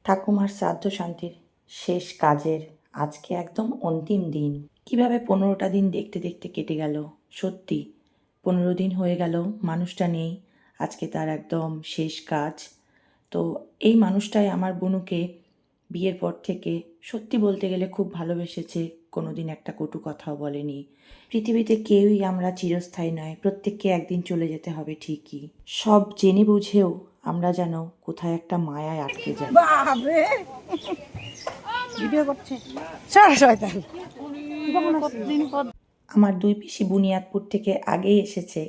ঠাকুমার শ্রাদ্ধ শান্তির শেষ কাজের আজকে একদম অন্তিম দিন। কিভাবে 15টা দিন দেখতে দেখতে কেটে গেল। সত্যি 15 দিন হয়ে গেল, মানুষটা নেই। আজকে তার একদম শেষ কাজ। তো এই মানুষটাই আমার বুনুকে বিয়ের পর থেকে সত্যি বলতে গেলে খুব ভালোবেসেছে, কোনোদিন একটা কটু কথাও বলেনি। পৃথিবীতে কেউই আমরা চিরস্থায়ী নয়, প্রত্যেককে একদিন চলে যেতে হবে ঠিকই। সব জেনে বুঝেও আমরা যেন কোথায় একটা মায়ায় আটকে যাই। আমার দুই পিসি বুনিয়াদপুর থেকে আগেই এসেছে,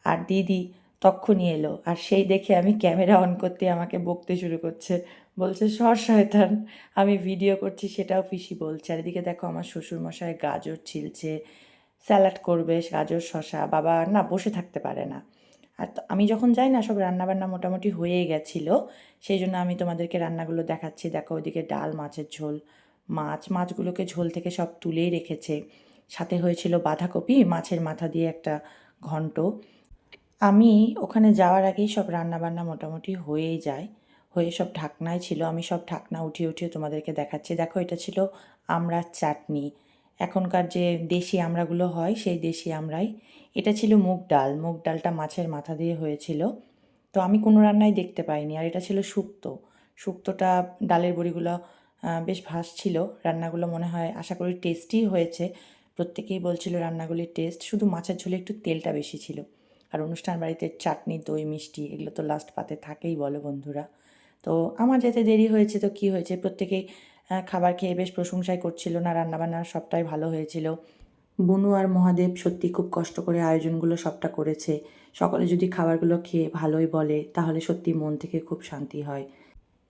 আর দিদি তক্ষুনি এলো। আর সেই দেখে আমি ক্যামেরা অন করতে আমাকে বকতে শুরু করছে, বলছে সর শয়তান, আমি ভিডিও করছি সেটাও পিসি বলছে। আর এদিকে দেখো আমার শ্বশুরমশাই গাজর ছিলছে, স্যালাড করবে, গাজর শশা। বাবা না বসে থাকতে পারে না। আর আমি যখন যাই না, সব রান্নাবান্না মোটামুটি হয়েই গেছিলো, সেই জন্য আমি তোমাদেরকে রান্নাগুলো দেখাচ্ছি। দেখো ওইদিকে ডাল, মাছের ঝোল, মাছগুলোকে ঝোল থেকে সব তুলেই রেখেছে। সাথে হয়েছিল বাঁধাকপি, মাছের মাথা দিয়ে একটা ঘন্ট। আমি ওখানে যাওয়ার আগেই সব রান্নাবান্না মোটামুটি হয়েই যায়, হয়ে সব ঢাকনায় ছিল। আমি সব ঢাকনা উঠিয়ে উঠিয়ে তোমাদেরকে দেখাচ্ছি। দেখো এটা ছিল আমড়ার চাটনি, এখনকার যে দেশি আমড়াগুলো হয় সেই দেশি আমড়াই। এটা ছিল মুগ ডালটা মাছের মাথা দিয়ে হয়েছিল। তো আমি কোনো রান্নাই দেখতে পাইনি। আর এটা ছিল শুক্তোটা ডালের বড়িগুলো বেশ ভাসছিল। রান্নাগুলো মনে হয় আশা করি টেস্টি হয়েছে। প্রত্যেকেই বলছিল রান্নাগুলির টেস্ট, শুধু মাছের ঝোলে একটু তেলটা বেশি ছিল। আর অনুষ্ঠান বাড়িতে চাটনি, দই, মিষ্টি এগুলো তো লাস্ট পাতে থাকেই, বলো বন্ধুরা। তো আমার যেতে দেরি হয়েছে তো কী হয়েছে, প্রত্যেকেই খাবার খেয়ে বেশ প্রশংসাই করছিল, না রান্নাবান্না সবটাই ভালো হয়েছিল। বুনু আর মহাদেব সত্যি খুব কষ্ট করে আয়োজনগুলো সবটা করেছে। সকলে যদি খাবারগুলো খেয়ে ভালোই বলে তাহলে সত্যি মন থেকে খুব শান্তি হয়।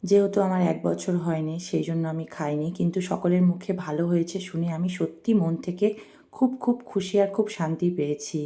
যেহেতু আমার 1 বছর হয়নি সেই জন্য আমি খাইনি, কিন্তু সকলের মুখে ভালো হয়েছে শুনে আমি সত্যি মন থেকে খুব খুব খুশি আর খুব শান্তি পেয়েছি।